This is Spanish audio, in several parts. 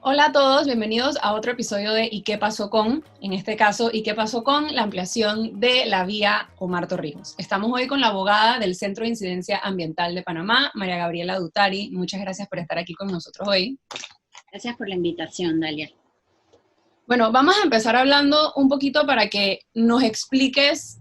Hola a todos, bienvenidos a otro episodio de ¿Y qué pasó con? En este caso, ¿y qué pasó con la ampliación de la vía Omar Torrijos? Estamos hoy con la abogada del Centro de Incidencia Ambiental de Panamá, María Gabriela Dutari. Muchas gracias por estar aquí con nosotros hoy. Gracias por la invitación, Dalia. Bueno, vamos a empezar hablando un poquito para que nos expliques,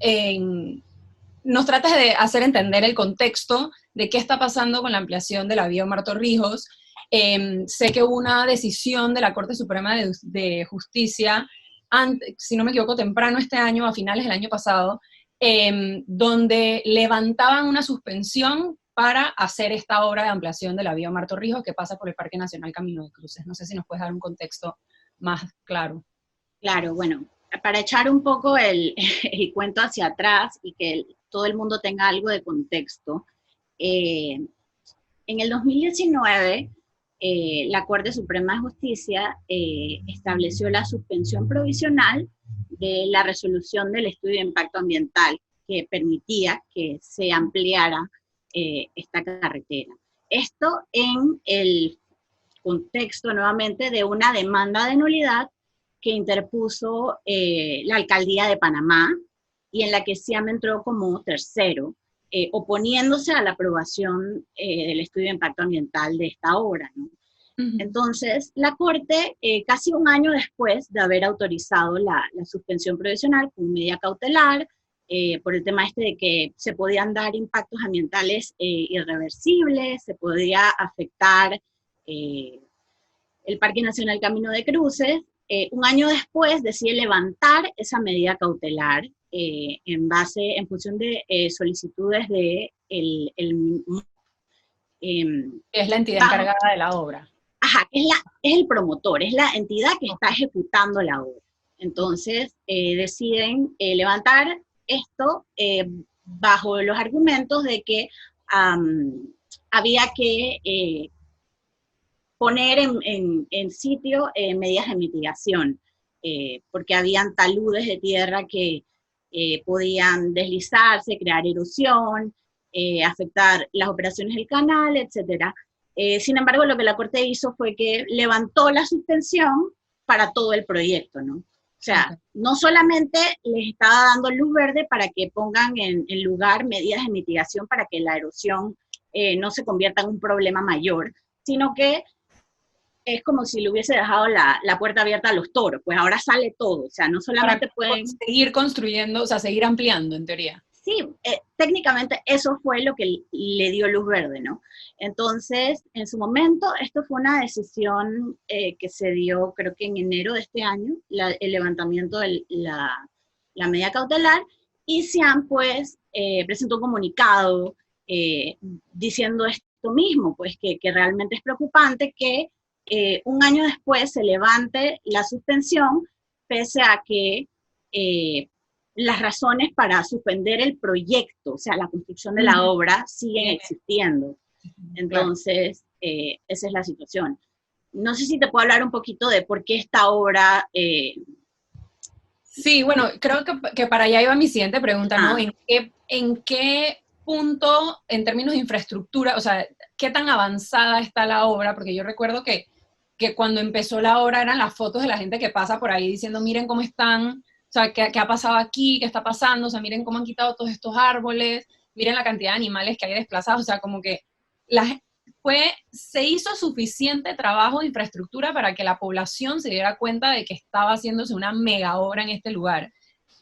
nos trates de hacer entender el contexto de qué está pasando con la ampliación de la vía Omar Torrijos. Sé que hubo una decisión de la Corte Suprema de Justicia, si no me equivoco, temprano este año, a finales del año pasado, donde levantaban una suspensión para hacer esta obra de ampliación de la vía Omar Torrijos que pasa por el Parque Nacional Camino de Cruces. No sé si nos puedes dar un contexto más claro. Claro, bueno, para echar un poco el cuento hacia atrás y que todo el mundo tenga algo de contexto, en el 2019 la Corte Suprema de Justicia estableció la suspensión provisional de la resolución del estudio de impacto ambiental que permitía que se ampliara esta carretera. Esto en el contexto nuevamente de una demanda de nulidad que interpuso la Alcaldía de Panamá y en la que Siam entró como tercero, oponiéndose a la aprobación del estudio de impacto ambiental de esta obra, ¿no? Entonces, la Corte, casi un año después de haber autorizado la suspensión provisional con medida cautelar, por el tema de que se podían dar impactos ambientales irreversibles, se podía afectar el Parque Nacional Camino de Cruces, un año después decide levantar esa medida cautelar en función de solicitudes de es la entidad encargada de la obra. Ajá, es el promotor, es la entidad que está ejecutando la obra. Entonces, deciden levantar esto bajo los argumentos de que había que poner en sitio medidas de mitigación, porque habían taludes de tierra que podían deslizarse, crear erosión, afectar las operaciones del canal, etc. Sin embargo, lo que la Corte hizo fue que levantó la suspensión para todo el proyecto, ¿no? O sea, no solamente les estaba dando luz verde para que pongan en lugar medidas de mitigación para que la erosión no se convierta en un problema mayor, sino que es como si le hubiese dejado la puerta abierta a los toros, pues ahora sale todo, o sea, no solamente pueden seguir construyendo, o sea, seguir ampliando en teoría. Sí, técnicamente eso fue lo que le dio luz verde, ¿no? Entonces, en su momento, esto fue una decisión que se dio, creo que en enero de este año, el levantamiento de la medida cautelar, y Siam, pues, presentó un comunicado diciendo esto mismo, pues, que realmente es preocupante que un año después se levante la suspensión, pese a que las razones para suspender el proyecto, o sea, la construcción de la obra, siguen existiendo. Entonces, esa es la situación. No sé si te puedo hablar un poquito de por qué esta obra... Sí, bueno, creo que para allá iba mi siguiente pregunta, ¿no? ¿En qué punto, en términos de infraestructura, o sea, qué tan avanzada está la obra? Porque yo recuerdo que cuando empezó la obra eran las fotos de la gente que pasa por ahí diciendo, miren cómo están, o sea, ¿qué ha pasado aquí? ¿Qué está pasando? O sea, miren cómo han quitado todos estos árboles, miren la cantidad de animales que hay desplazados, o sea, como que se hizo suficiente trabajo de infraestructura para que la población se diera cuenta de que estaba haciéndose una mega obra en este lugar.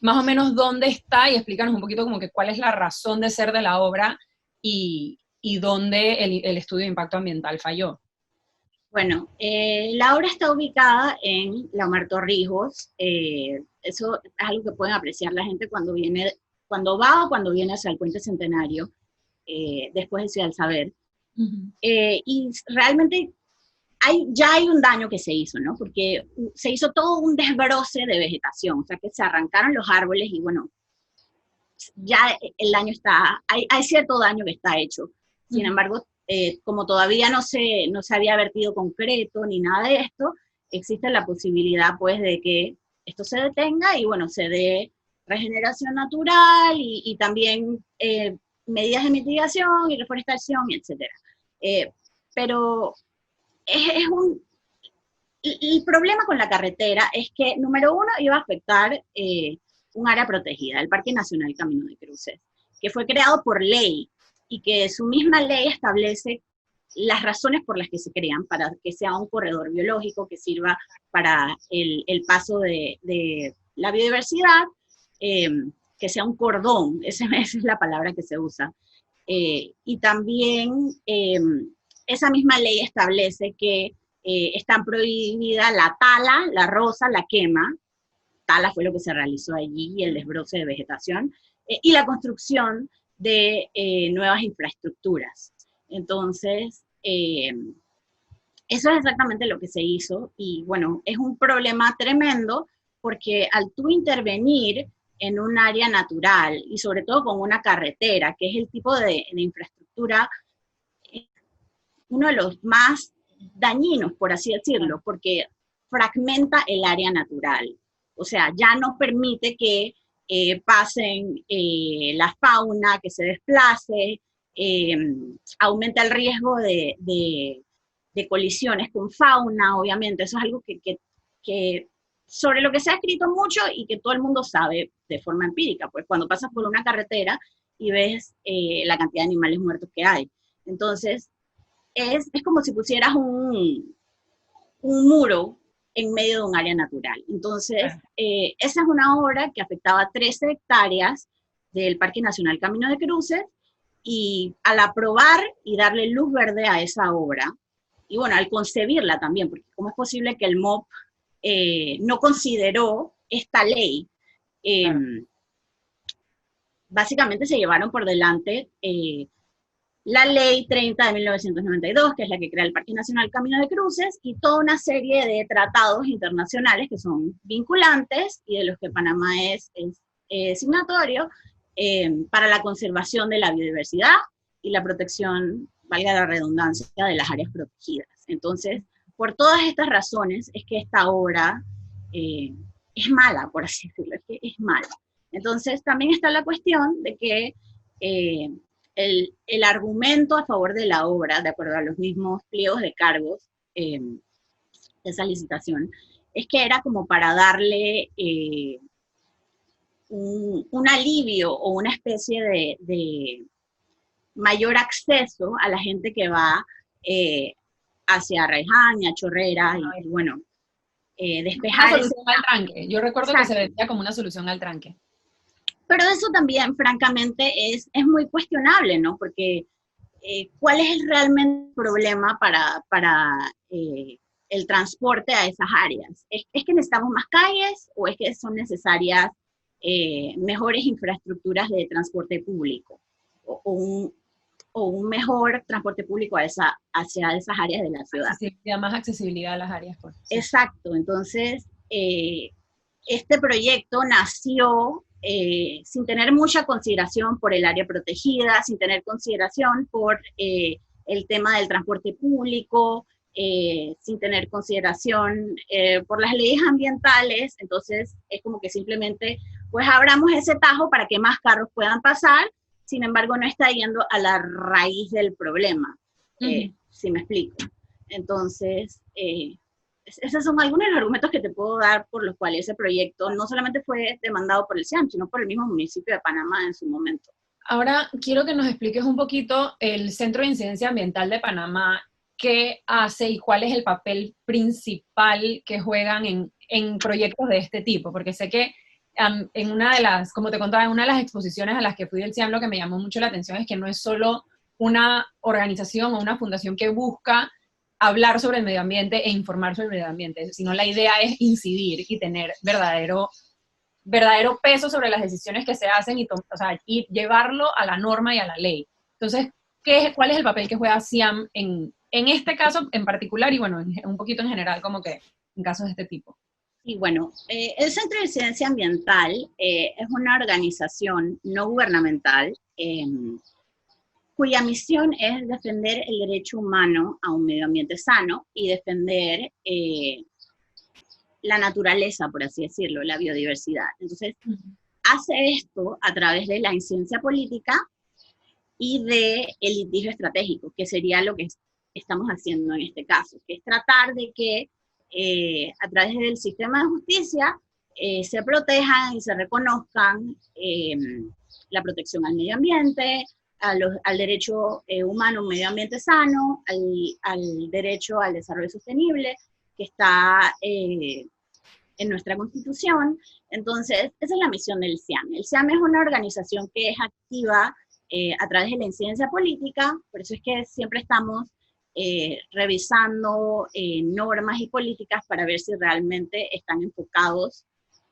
Más o menos dónde está, y explícanos un poquito como que cuál es la razón de ser de la obra y dónde el estudio de impacto ambiental falló. Bueno, la obra está ubicada en la Omar Torrijos. Eso es algo que pueden apreciar la gente cuando va o cuando viene hacia el Puente Centenario, después de Ciudad del Saber. Y realmente ya hay un daño que se hizo, ¿no? Porque se hizo todo un desbroce de vegetación, o sea que se arrancaron los árboles y bueno, ya el daño hay cierto daño que está hecho. Sin embargo, como todavía no se había vertido concreto ni nada de esto, existe la posibilidad pues de que esto se detenga y bueno, se dé regeneración natural y también medidas de mitigación y reforestación, etcétera. Pero el problema con la carretera es que, número uno, iba a afectar un área protegida, el Parque Nacional Camino de Cruces, que fue creado por ley y que su misma ley establece las razones por las que se crean, para que sea un corredor biológico que sirva para el paso de la biodiversidad, que sea un cordón, esa es la palabra que se usa. Y también esa misma ley establece que están prohibidas la tala, la roza, la quema, tala fue lo que se realizó allí, el desbroce de vegetación, y la construcción de nuevas infraestructuras. Entonces, eso es exactamente lo que se hizo, y bueno, es un problema tremendo, porque al tú intervenir en un área natural, y sobre todo con una carretera, que es el tipo de infraestructura, uno de los más dañinos, por así decirlo, porque fragmenta el área natural. O sea, ya no permite que pasen la fauna, que se desplace, aumenta el riesgo de colisiones con fauna, obviamente. Eso es algo que sobre lo que se ha escrito mucho y que todo el mundo sabe de forma empírica, pues cuando pasas por una carretera y ves la cantidad de animales muertos que hay. Entonces, es como si pusieras un muro en medio de un área natural. Entonces, esa es una obra que afectaba 13 hectáreas del Parque Nacional Camino de Cruces, y al aprobar y darle luz verde a esa obra, y bueno, al concebirla también, porque cómo es posible que el MOP no consideró esta ley, básicamente se llevaron por delante la ley 30 de 1992, que es la que crea el Parque Nacional Camino de Cruces, y toda una serie de tratados internacionales que son vinculantes y de los que Panamá es signatorio, para la conservación de la biodiversidad y la protección, valga la redundancia, de las áreas protegidas. Entonces, por todas estas razones es que esta obra es mala, por así decirlo, es que es mala. Entonces, también está la cuestión de que el argumento a favor de la obra, de acuerdo a los mismos pliegos de cargos de esa licitación, es que era como para darle un alivio o una especie de mayor acceso a la gente que va hacia Arraiján y a Chorrera, y bueno, despejar. Una solución al tranque. Yo recuerdo que se veía como una solución al tranque. Pero eso también, francamente, es muy cuestionable, ¿no? Porque ¿cuál es realmente el problema para el transporte a esas áreas? ¿Es que necesitamos más calles o es que son necesarias mejores infraestructuras de transporte público? O un mejor transporte público hacia esas áreas de la ciudad. Más accesibilidad a las áreas. Pues, sí. Exacto, entonces este proyecto nació sin tener mucha consideración por el área protegida, sin tener consideración por el tema del transporte público, sin tener consideración por las leyes ambientales. Entonces es como que simplemente pues abramos ese tajo para que más carros puedan pasar. Sin embargo, no está yendo a la raíz del problema, si me explico. Entonces, esos son algunos de los argumentos que te puedo dar por los cuales ese proyecto no solamente fue demandado por el CIAM, sino por el mismo municipio de Panamá en su momento. Ahora, quiero que nos expliques un poquito el Centro de Incidencia Ambiental de Panamá, qué hace y cuál es el papel principal que juegan en proyectos de este tipo, porque sé que en una de las, como te contaba, en una de las exposiciones a las que fui del CIAM, lo que me llamó mucho la atención es que no es solo una organización o una fundación que busca hablar sobre el medio ambiente e informar sobre el medio ambiente, sino la idea es incidir y tener verdadero peso sobre las decisiones que se hacen y llevarlo a la norma y a la ley. Entonces, ¿cuál es el papel que juega CIAM en este caso en particular y bueno, un poquito en general como que en casos de este tipo? Y bueno, el Centro de Incidencia Ambiental es una organización no gubernamental cuya misión es defender el derecho humano a un medio ambiente sano y defender la naturaleza, por así decirlo, la biodiversidad. Entonces, hace esto a través de la incidencia política y del litigio estratégico, que sería lo que estamos haciendo en este caso, que es tratar de que a través del sistema de justicia se protejan y se reconozcan la protección al medio ambiente, al derecho humano a un medio ambiente sano, al derecho al desarrollo sostenible, que está en nuestra Constitución. Entonces, esa es la misión del CIAM. El CIAM es una organización que es activa a través de la incidencia política, por eso es que siempre estamos revisando normas y políticas para ver si realmente están enfocados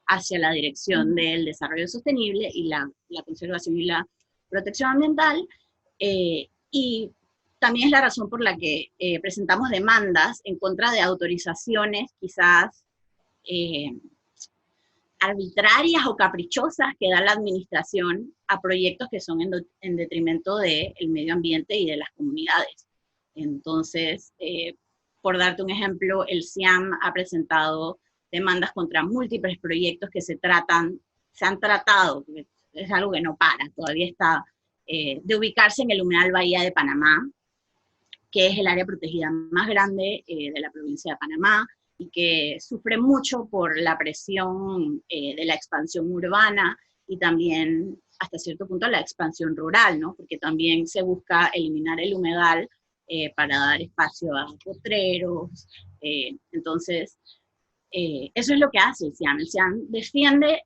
hacia la dirección del desarrollo sostenible y la conservación y la protección ambiental, y también es la razón por la que presentamos demandas en contra de autorizaciones quizás arbitrarias o caprichosas que da la administración a proyectos que son en detrimento del medio ambiente y de las comunidades. Entonces, por darte un ejemplo, el CIAM ha presentado demandas contra múltiples proyectos que se han tratado, es algo que no para, todavía está, de ubicarse en el humedal Bahía de Panamá, que es el área protegida más grande de la provincia de Panamá, y que sufre mucho por la presión de la expansión urbana y también hasta cierto punto la expansión rural, ¿no? Porque también se busca eliminar el humedal para dar espacio a potreros. Entonces, eso es lo que hace el CIAM. El CIAM defiende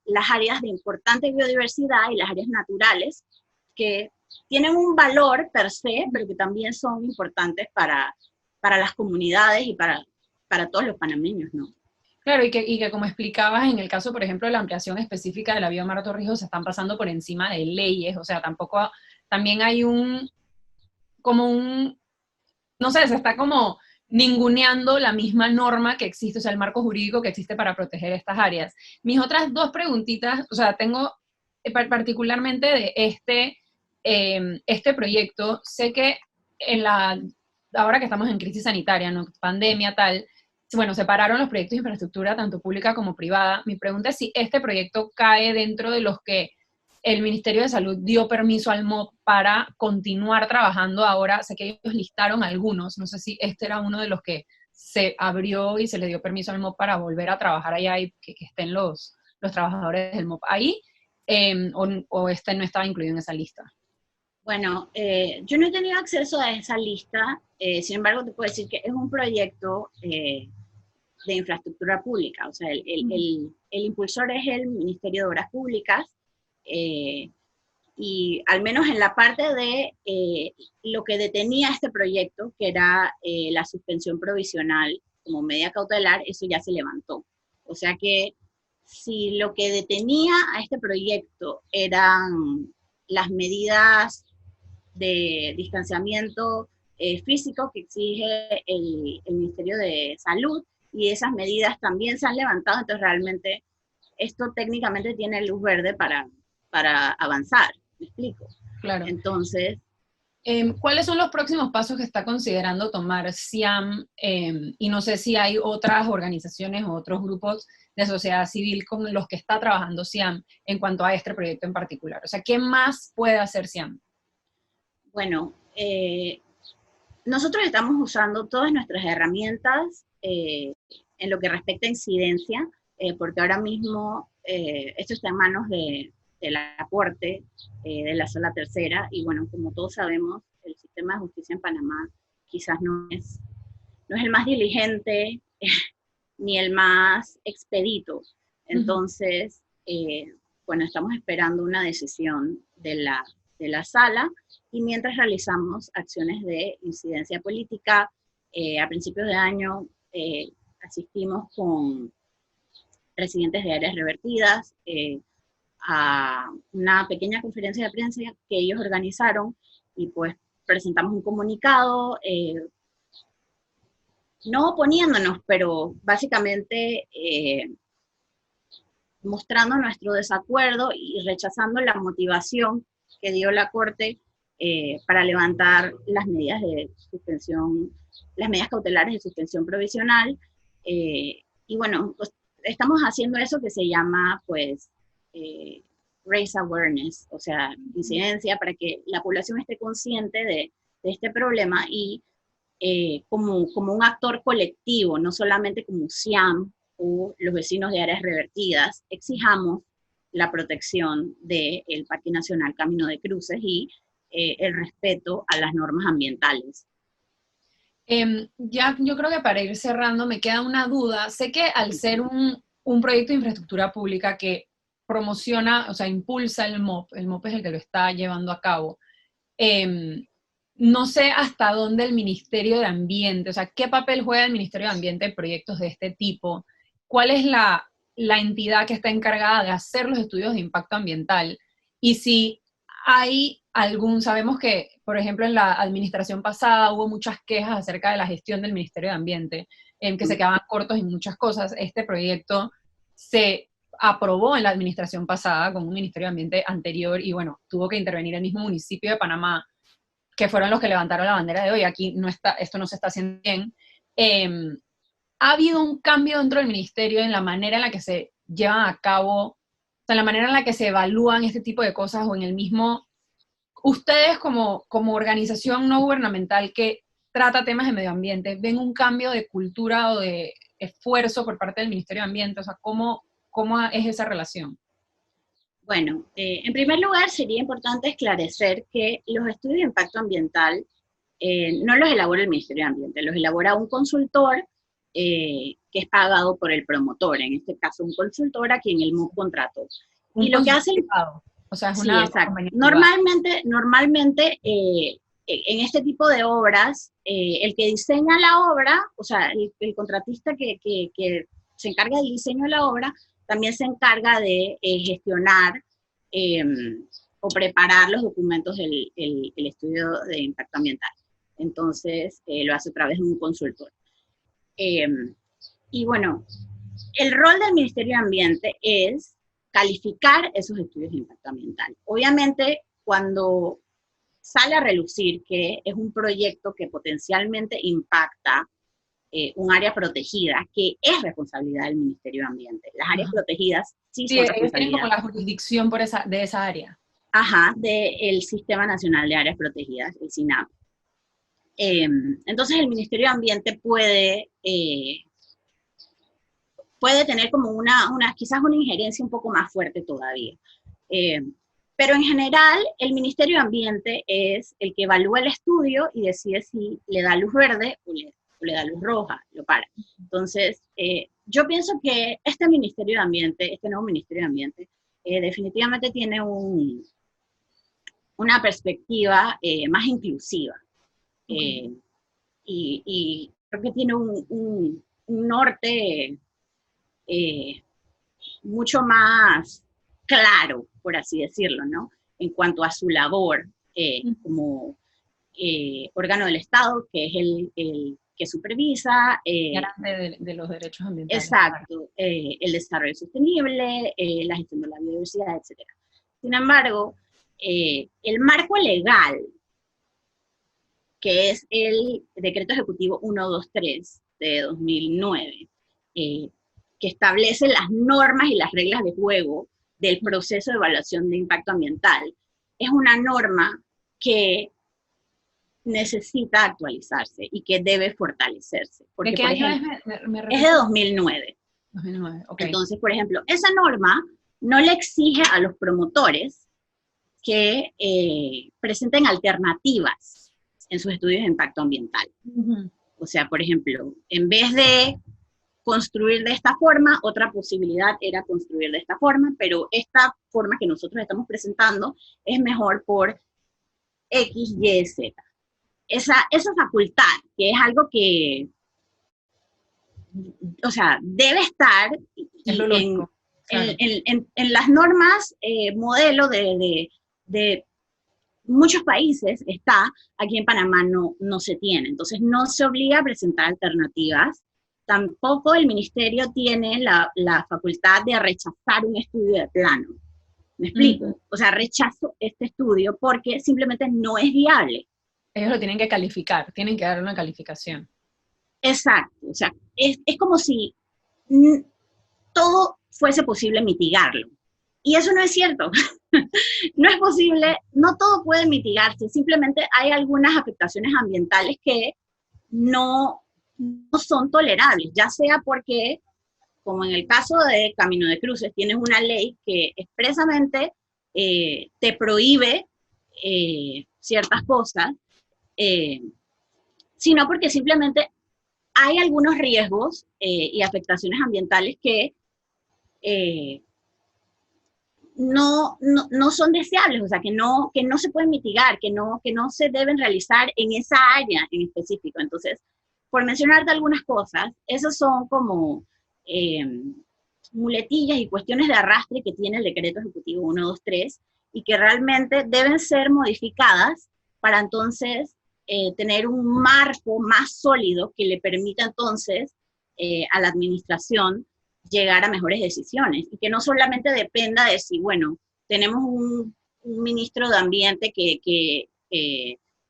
las áreas de importante biodiversidad y las áreas naturales que tienen un valor per se, pero que también son importantes para las comunidades y para todos los panameños, ¿no? Claro, y que como explicabas, en el caso, por ejemplo, de la ampliación específica de la vía Mar Torrijos, se están pasando por encima de leyes, o sea, también hay no sé, se está como ninguneando la misma norma que existe, o sea, el marco jurídico que existe para proteger estas áreas. Mis otras dos preguntitas, o sea, tengo particularmente de este proyecto, sé que ahora que estamos en crisis sanitaria, ¿no? Pandemia, tal, bueno, separaron los proyectos de infraestructura, tanto pública como privada. Mi pregunta es si este proyecto cae dentro de los que el Ministerio de Salud dio permiso al MOP para continuar trabajando ahora. Sé que ellos listaron algunos, no sé si este era uno de los que se abrió y se le dio permiso al MOP para volver a trabajar allá y que estén los trabajadores del MOP ahí, o este no estaba incluido en esa lista. Bueno, yo no he tenido acceso a esa lista, sin embargo te puedo decir que es un proyecto de infraestructura pública, o sea, el impulsor es el Ministerio de Obras Públicas, y al menos en la parte de lo que detenía este proyecto, que era la suspensión provisional como medida cautelar, eso ya se levantó. O sea que si lo que detenía a este proyecto eran las medidas de distanciamiento físico que exige el Ministerio de Salud, y esas medidas también se han levantado, entonces realmente esto técnicamente tiene luz verde para avanzar, ¿me explico? Claro. Entonces, ¿cuáles son los próximos pasos que está considerando tomar CIAM? Y no sé si hay otras organizaciones o otros grupos de sociedad civil con los que está trabajando CIAM en cuanto a este proyecto en particular. O sea, ¿qué más puede hacer CIAM? Bueno, nosotros estamos usando todas nuestras herramientas en lo que respecta a incidencia, porque ahora mismo esto está en manos de la Corte, de la Sala Tercera, y bueno, como todos sabemos, el sistema de justicia en Panamá quizás no es el más diligente ni el más expedito. Entonces, bueno, estamos esperando una decisión de la Sala, y mientras realizamos acciones de incidencia política, a principios de año asistimos con residentes de áreas revertidas a una pequeña conferencia de prensa que ellos organizaron, y pues presentamos un comunicado, no oponiéndonos, pero básicamente mostrando nuestro desacuerdo y rechazando la motivación que dio la Corte para levantar las medidas de suspensión, las medidas cautelares de suspensión provisional, y bueno, pues estamos haciendo eso que se llama, pues, raise awareness, o sea, incidencia para que la población esté consciente de este problema y como un actor colectivo, no solamente como SIAM o los vecinos de áreas revertidas, exijamos la protección del Parque Nacional Camino de Cruces y el respeto a las normas ambientales. Ya yo creo que para ir cerrando me queda una duda. Sé que al ser un proyecto de infraestructura pública que promociona, o sea, impulsa el MOP es el que lo está llevando a cabo, no sé hasta dónde el Ministerio de Ambiente, o sea, qué papel juega el Ministerio de Ambiente en proyectos de este tipo, cuál es la entidad que está encargada de hacer los estudios de impacto ambiental, y si hay sabemos que, por ejemplo, en la administración pasada hubo muchas quejas acerca de la gestión del Ministerio de Ambiente, en que se quedaban cortos en muchas cosas. Este proyecto se aprobó en la administración pasada con un Ministerio de Ambiente anterior y bueno, tuvo que intervenir el mismo municipio de Panamá, que fueron los que levantaron la bandera de hoy, aquí no está, esto no se está haciendo bien. ¿Ha habido un cambio dentro del ministerio en la manera en la que se llevan a cabo, o sea, en la manera en la que se evalúan este tipo de cosas, o en el mismo, ustedes como organización no gubernamental que trata temas de medio ambiente, ven un cambio de cultura o de esfuerzo por parte del Ministerio de Ambiente? O sea, ¿cómo es esa relación? Bueno, en primer lugar sería importante esclarecer que los estudios de impacto ambiental no los elabora el Ministerio de Ambiente, los elabora un consultor que es pagado por el promotor, en este caso un consultor a quien el MOP contrató. Y lo que hace el Estado, o sea, es sí, una exacto. Normalmente en este tipo de obras, el que diseña la obra, o sea, el contratista que se encarga del diseño de la obra, también se encarga de gestionar o preparar los documentos del estudio de impacto ambiental. Entonces, lo hace a través de un consultor. Y bueno, el rol del Ministerio de Ambiente es calificar esos estudios de impacto ambiental. Obviamente, cuando sale a relucir que es un proyecto que potencialmente impacta un área protegida, que es responsabilidad del Ministerio de Ambiente. Las áreas protegidas sí son responsabilidad. Ellos tienen como la jurisdicción de esa área. Ajá, del Sistema Nacional de Áreas Protegidas, el SINAP. Entonces el Ministerio de Ambiente puede tener como quizás una injerencia un poco más fuerte todavía. Pero en general, el Ministerio de Ambiente es el que evalúa el estudio y decide si le da luz verde o le da luz roja, lo para. Entonces, yo pienso que este Ministerio de Ambiente, este nuevo Ministerio de Ambiente, definitivamente tiene una perspectiva más inclusiva. Y creo que tiene un norte mucho más claro, por así decirlo, ¿no? En cuanto a su labor como órgano del Estado, que es el que supervisa. Garante de los derechos ambientales. Exacto, el desarrollo sostenible, la gestión de la biodiversidad, etc. Sin embargo, el marco legal, que es el Decreto Ejecutivo 123 de 2009, que establece las normas y las reglas de juego del proceso de evaluación de impacto ambiental, es una norma que necesita actualizarse y que debe fortalecerse. Porque, ¿de qué año es? Es de 2009. 2009, okay. Entonces, por ejemplo, esa norma no le exige a los promotores que presenten alternativas en sus estudios de impacto ambiental. O sea, por ejemplo, en vez de construir de esta forma, otra posibilidad era construir de esta forma, pero esta forma que nosotros estamos presentando es mejor por X, Y, Z. Esa facultad, que es algo que, o sea, debe estar en las normas modelo de muchos países está, aquí en Panamá no se tiene. Entonces no se obliga a presentar alternativas. Tampoco el ministerio tiene la facultad de rechazar un estudio de plano. ¿Me explico? O sea, rechazo este estudio porque simplemente no es viable. Ellos lo tienen que calificar, tienen que dar una calificación. Exacto, o sea, es como si todo fuese posible mitigarlo. Y eso no es cierto. No es posible, no todo puede mitigarse, simplemente hay algunas afectaciones ambientales que no son tolerables, ya sea porque, como en el caso de Camino de Cruces, tienes una ley que expresamente te prohíbe ciertas cosas, sino porque simplemente hay algunos riesgos y afectaciones ambientales que no son deseables, o sea, que no se pueden mitigar, que no se deben realizar en esa área en específico. Entonces, por mencionarte algunas cosas, esas son como muletillas y cuestiones de arrastre que tiene el Decreto Ejecutivo 123 y que realmente deben ser modificadas para entonces tener un marco más sólido que le permita entonces a la administración llegar a mejores decisiones y que no solamente dependa de si, bueno, tenemos un ministro de Ambiente que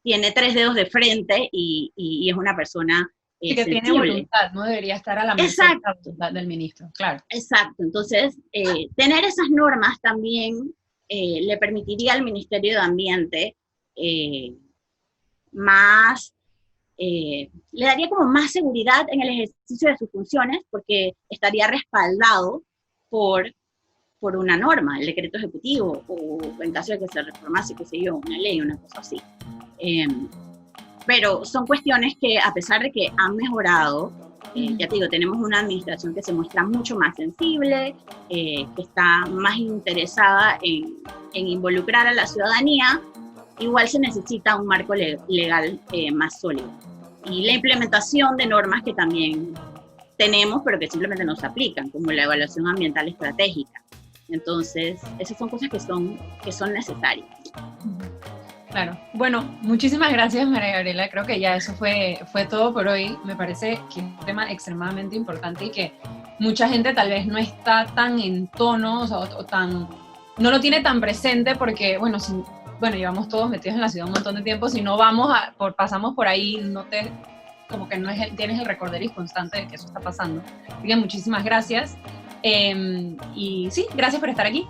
tiene 3 dedos de frente y es una persona y que tiene voluntad, no debería estar a la merced de la voluntad del ministro, claro. Exacto, entonces tener esas normas también le permitiría al Ministerio de Ambiente le daría como más seguridad en el ejercicio de sus funciones porque estaría respaldado por una norma, el decreto ejecutivo, o en caso de que se reformase, qué sé yo, una ley, una cosa así. Pero son cuestiones que, a pesar de que han mejorado, ya te digo, tenemos una administración que se muestra mucho más sensible, que está más interesada en involucrar a la ciudadanía. Igual se necesita un marco legal más sólido. Y la implementación de normas que también tenemos, pero que simplemente no se aplican, como la evaluación ambiental estratégica. Entonces, esas son cosas que son necesarias. Claro. Bueno, muchísimas gracias, María Gabriela. Creo que ya eso fue todo por hoy. Me parece que es un tema extremadamente importante y que mucha gente tal vez no está tan en tono, o sea, no lo tiene tan presente porque, bueno, llevamos todos metidos en la ciudad un montón de tiempo, si no pasamos por ahí, como que tienes el recorderis constante de que eso está pasando. Así que muchísimas gracias. Y sí, gracias por estar aquí.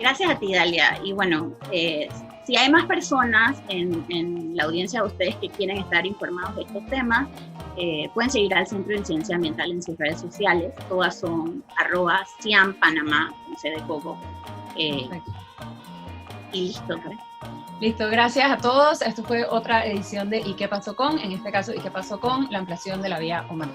Gracias a ti, Dalia. Y bueno, si hay más personas en la audiencia de ustedes que quieren estar informados de estos temas, pueden seguir al Centro de Ciencia Ambiental en sus redes sociales. Todas son @ciampanamá, con C de coco. Y listo, ¿no? Listo, gracias a todos. Esto fue otra edición de ¿Y qué pasó con? En este caso, ¿Y qué pasó con la ampliación de la vía Humano?